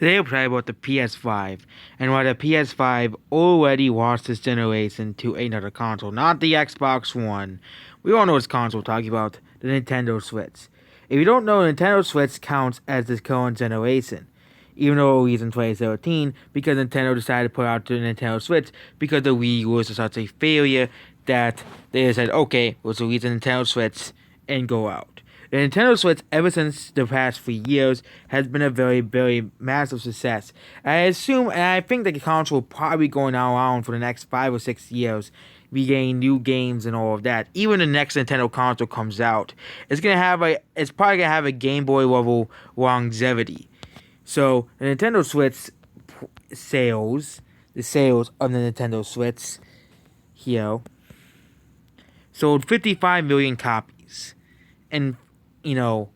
Today we'll talk about the PS5 and why the PS5 already lost this generation to another console, not the Xbox One. We all know this console we're talking about, the Nintendo Switch. If you don't know, Nintendo Switch counts as this current generation, even though it was in 2017 because Nintendo decided to put out the Nintendo Switch because the Wii was such a failure that they said, okay, let's release the Nintendo Switch and go out. The Nintendo Switch, ever since the past 3 years, has been a very, very massive success. I assume, and I think that the console will probably go around for the next 5 or 6 years, be getting new games and all of that. Even the next Nintendo console comes out, it's probably gonna have a Game Boy level longevity. So the Nintendo Switch sales, the sales of the Nintendo Switch, here, sold 55 million copies, and and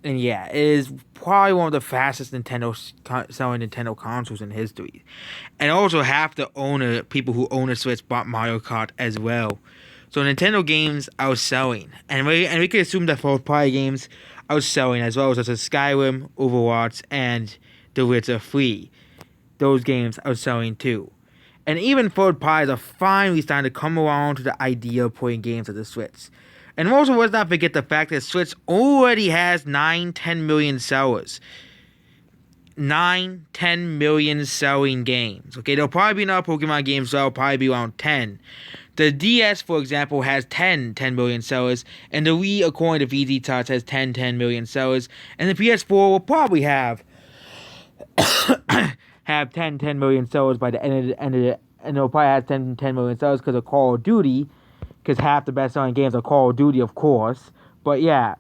yeah, it is probably one of the fastest selling Nintendo consoles in history. And also half the people who own a Switch bought Mario Kart as well. So Nintendo games are selling. And we could assume that third party games are selling as well, such as Skyrim, Overwatch, and The Witcher 3. Those games are selling too. And even third parties are finally starting to come around to the idea of putting games on the Switch. And also, let's not forget the fact that Switch already has 9-10 million sellers. 9-10 million selling games. Okay, there'll probably be another Pokemon games, so it'll probably be around 10. The DS, for example, has 10 million sellers, and the Wii, according to VG Charts, has 10 million sellers, and the PS4 will probably have 10 million sellers by the end of the, and it'll probably have 10 million sellers because of Call of Duty, because half the best-selling games are Call of Duty, of course. But yeah.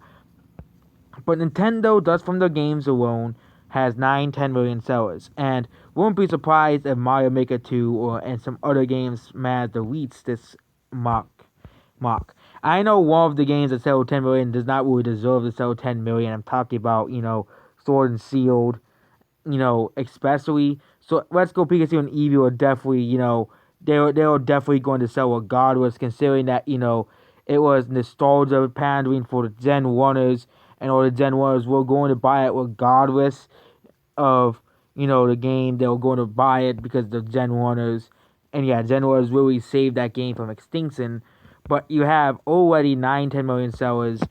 But Nintendo, just from the games alone, has 9-10 million sellers. And won't be surprised if Mario Maker 2 and some other games manage to reach this mark. I know one of the games that sell 10 million does not really deserve to sell 10 million. I'm talking about, Sword and Shield, especially. So Let's Go Pikachu and Eevee are definitely, they're definitely going to sell regardless, considering that, it was nostalgia pandering for the Gen 1ers, and all the Gen 1ers were going to buy it regardless of, the game. They were going to buy it because the Gen 1ers, and yeah, Gen 1ers really saved that game from extinction. But you have already 9-10 million sellers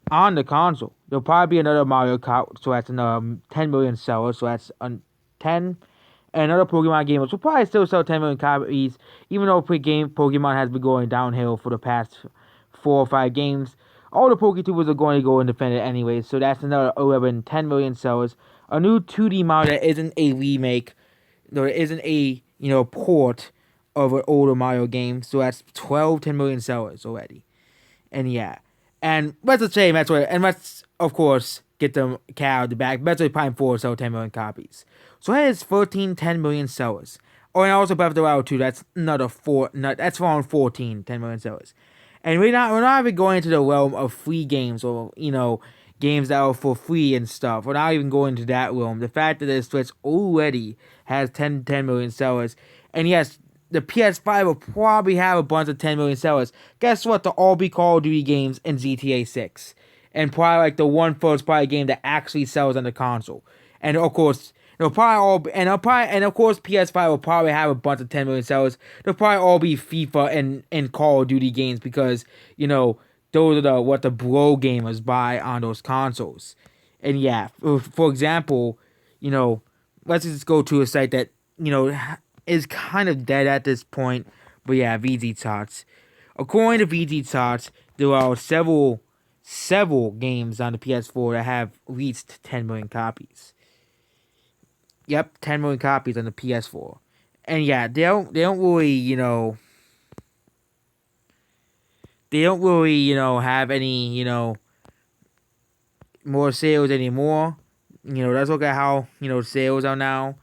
on the console. There'll probably be another Mario Kart, so that's another 10 million sellers, so that's 10. And other Pokemon games will probably still sell 10 million copies, even though Pokemon has been going downhill for the past 4 or 5 games. All the Poketubers are going to go independent anyway, so that's another 10 million sellers. A new 2D Mario that isn't a remake, there isn't a, port of an older Mario game, so that's 10 million sellers already. And yeah. And let's just say let's, of course, get the cat out of the bag. Metroid Prime 4 sold 10 million copies. So that is 10 million sellers. Oh, and also Breath of the Wild 2, that's another that's around 10 million sellers. And we're not even going into the realm of free games or, games that are for free and stuff. We're not even going into that realm. The fact that the Switch already has 10 million sellers. And yes, the PS5 will probably have a bunch of 10 million sellers. Guess what? They'll all be Call of Duty games and GTA 6. And probably like the one first party game that actually sells on the console. And of course, they'll probably all and of course PS5 will probably have a bunch of 10 million sellers. They'll probably all be FIFA and Call of Duty games because, those are what the bro gamers buy on those consoles. And yeah, for example, let's just go to a site that, is kind of dead at this point. But yeah, VG Charts. According to VG Charts, there are several games on the PS4 that have reached 10 million copies. Yep, 10 million copies on the PS4. And yeah, they don't really, have any, more sales anymore. Let's look at how, sales are now.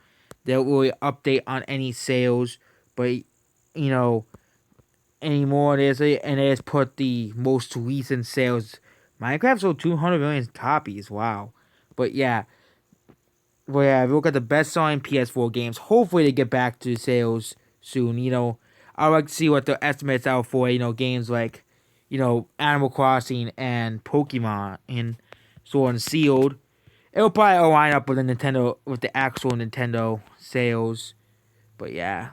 They don't really update on any sales, but, anymore. They just put the most recent sales. Minecraft sold 200 million copies. Wow. But yeah, if you look at the best-selling PS4 games, hopefully they get back to sales soon. I'd like to see what the estimates are for, games like, Animal Crossing and Pokemon and Sword and Shield. It'll probably line up with the actual Nintendo sales. But yeah.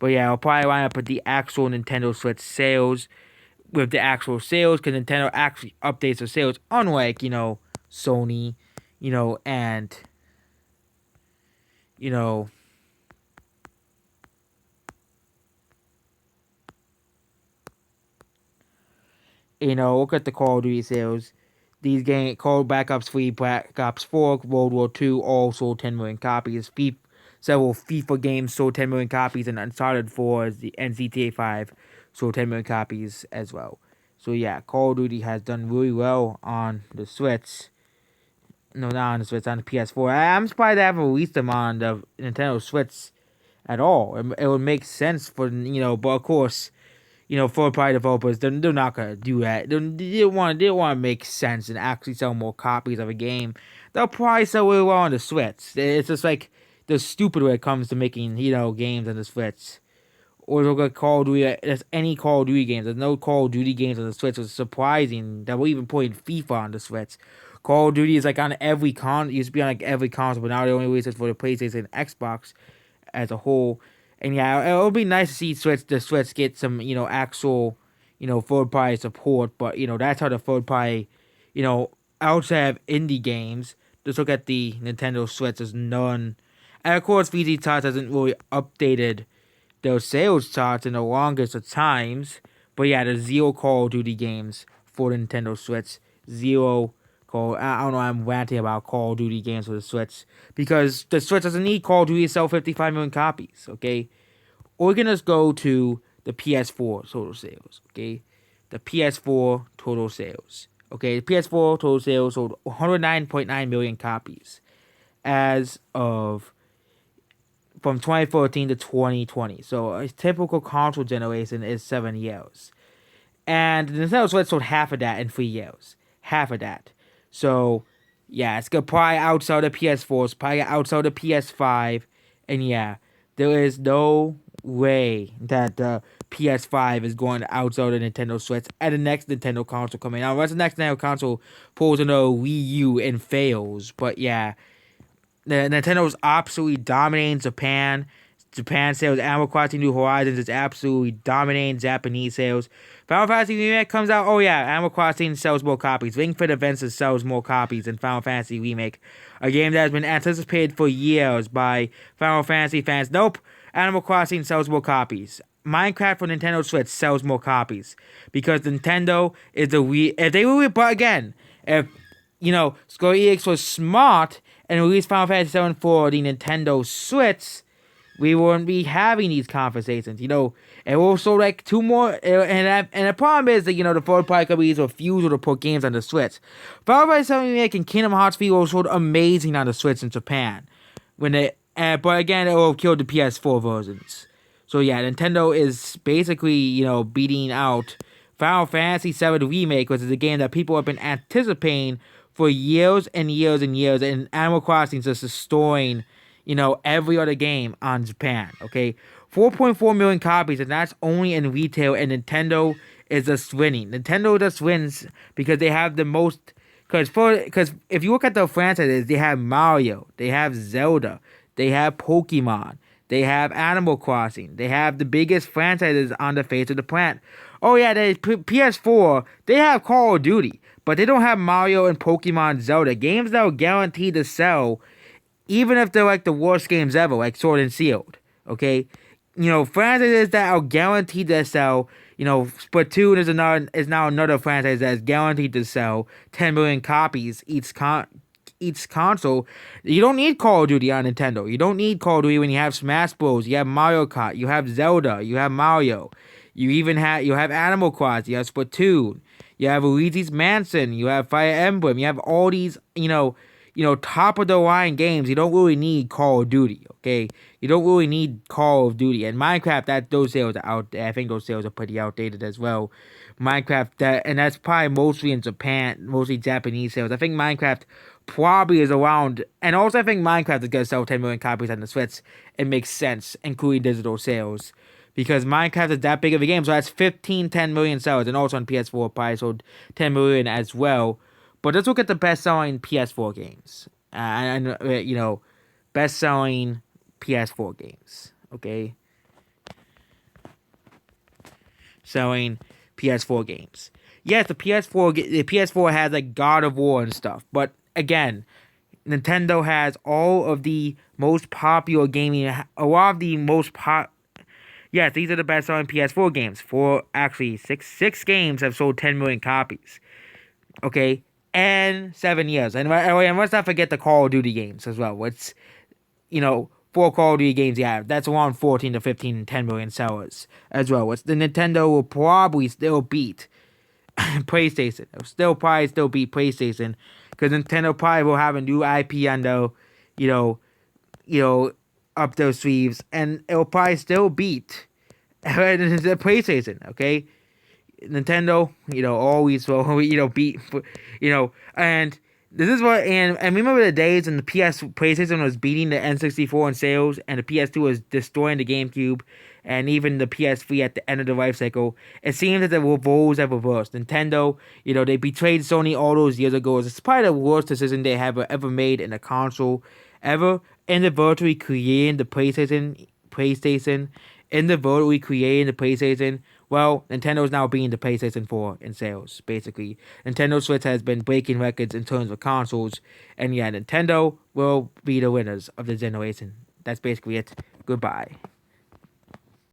It'll probably line up with the actual Nintendo Switch sales with the actual sales because Nintendo actually updates the sales, unlike, Sony, and, you know, look at the Call of Duty sales. These games, Call of Black Ops 3, Black Ops 4, World War II, all sold 10 million copies. Several FIFA games sold 10 million copies, and Uncharted 4 and GTA 5 sold 10 million copies as well. So yeah, Call of Duty has done really well on the Switch. No, not on the Switch, on the PS4. I'm surprised they haven't released them on the Nintendo Switch at all. It would make sense for, but of course, third-party developers, they're not gonna do that. They want to make sense and actually sell more copies of a game. They'll probably sell really well on the Switch. It's just like they're stupid when it comes to making games on the Switch. Or look at Call of Duty. There's any Call of Duty games. There's no Call of Duty games on the Switch. It's surprising that we're even putting FIFA on the Switch. Call of Duty is like on every it used to be on like every console, but now they only release it for the PlayStation and Xbox as a whole. And yeah, it'll be nice to see the Switch get some, actual, third party support. But that's how the third party, outside of indie games. Just look at the Nintendo Switch. There's none, and of course, VG Charts hasn't really updated their sales charts in the longest of times. But yeah, there's zero Call of Duty games for the Nintendo Switch. Zero I don't know. I'm ranting about Call of Duty games for the Switch because the Switch doesn't need Call of Duty to sell 55 million copies. Okay, we're gonna just go to the PS4 total sales. Okay, the PS4 total sales. Okay, the PS4 total sales sold 109.9 million copies as of from 2014 to 2020. So a typical console generation is 7 years, and the Nintendo Switch sold half of that in 3 years. Half of that. So, yeah, it's gonna probably outsell the PS4, it's probably outsell the PS5, and yeah, there is no way that the PS5 is going to outsell the Nintendo Switch at the next Nintendo console coming out. Unless the next Nintendo console pulls another Wii U and fails, but yeah, the Nintendo's absolutely dominating Japan. Japan sales. Animal Crossing New Horizons is absolutely dominating Japanese sales. Final Fantasy Remake comes out. Oh yeah, Animal Crossing sells more copies. Ring Fit Adventures sells more copies than Final Fantasy Remake, a game that has been anticipated for years by Final Fantasy fans. Nope, Animal Crossing sells more copies. Minecraft for Nintendo Switch sells more copies because Nintendo is if they were, but again, if Square Enix was smart and released Final Fantasy 7 for the Nintendo Switch, we wouldn't be having these conversations, and also like two more, and the problem is that the third party companies refuse to put games on the Switch. Final Fantasy 7 Remake and Kingdom Hearts 3 sold amazing on the Switch in Japan, but again it will kill the PS4 versions. So yeah, Nintendo is basically beating out Final Fantasy 7 Remake, which is a game that people have been anticipating for years and years and years, and Animal Crossing is just destroying every other game on Japan, okay? 4.4 million copies, and that's only in retail, and Nintendo is just winning. Nintendo just wins because they have the most, because if you look at the franchises, they have Mario, they have Zelda, they have Pokemon, they have Animal Crossing, they have the biggest franchises on the face of the planet. Oh yeah, the PS4, they have Call of Duty, but they don't have Mario and Pokemon, Zelda, games that are guaranteed to sell even if they're like the worst games ever, like Sword and Shield, okay? Franchises that are guaranteed to sell, Splatoon is now another franchise that is guaranteed to sell 10 million copies each console. You don't need Call of Duty on Nintendo. You don't need Call of Duty when you have Smash Bros. You have Mario Kart. You have Zelda. You have Mario. You have Animal Crossing. You have Splatoon. You have Luigi's Mansion. You have Fire Emblem. You have all these, top of the line games. You don't really need Call of Duty, okay? You don't really need Call of Duty. And Minecraft, those sales are out there. I think those sales are pretty outdated as well. Minecraft, and that's probably mostly in Japan, mostly Japanese sales. I think Minecraft probably is around, and also I think Minecraft is going to sell 10 million copies on the Switch. It makes sense, including digital sales. Because Minecraft is that big of a game, so that's 10 million sales. And also on PS4, probably sold 10 million as well. But let's look at the best-selling PS4 games. Best-selling PS4 games. Okay, selling PS4 games. Yes, the PS4 has like God of War and stuff, but again, Nintendo has all of the most popular gaming. A lot of the most pop. Yes, these are the best-selling PS4 games. Six games have sold 10 million copies. Okay, and 7 years. And let's not forget the Call of Duty games as well. It's, 4 Call of Duty games, yeah, that's around 14 to 15, 10 million sellers as well. The Nintendo will probably still beat PlayStation. It'll probably still beat PlayStation because Nintendo probably will have a new IP under, you know, up their sleeves, and it'll probably still beat the PlayStation. Okay, Nintendo, always will, beat, and this is what, and remember the days when the PlayStation was beating the N64 in sales, and the PS2 was destroying the GameCube, and even the PS3 at the end of the life cycle. It seems that the roles have reversed. Nintendo, they betrayed Sony all those years ago. It's probably the worst decision they have ever made in a console, ever, individually creating the PlayStation, individually creating the PlayStation. Well, Nintendo is now beating the PlayStation 4 in sales, basically. Nintendo Switch has been breaking records in terms of consoles, and yeah, Nintendo will be the winners of the generation. That's basically it. Goodbye.